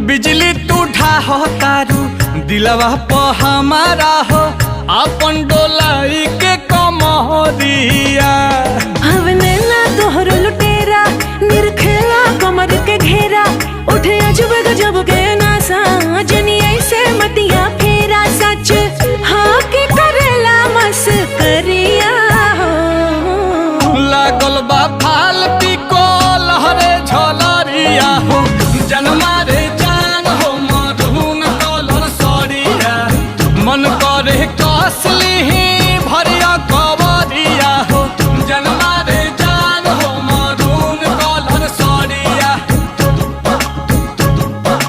बिजली तू ढाहो तारू दिलवा प हमारा हो अपन डोलाई के कमरिया हवने ना तोहरो लुटेरा निरखेला कमर के घेरा उठे अजब गजब के नासा जनी ऐसे मतिया फेरा सच हाँ के करेला मस करिया हो लागल बा फाल पिको लहरे झलरिया हो जनमा रे जान हो मधुन कलर सरिया मन करे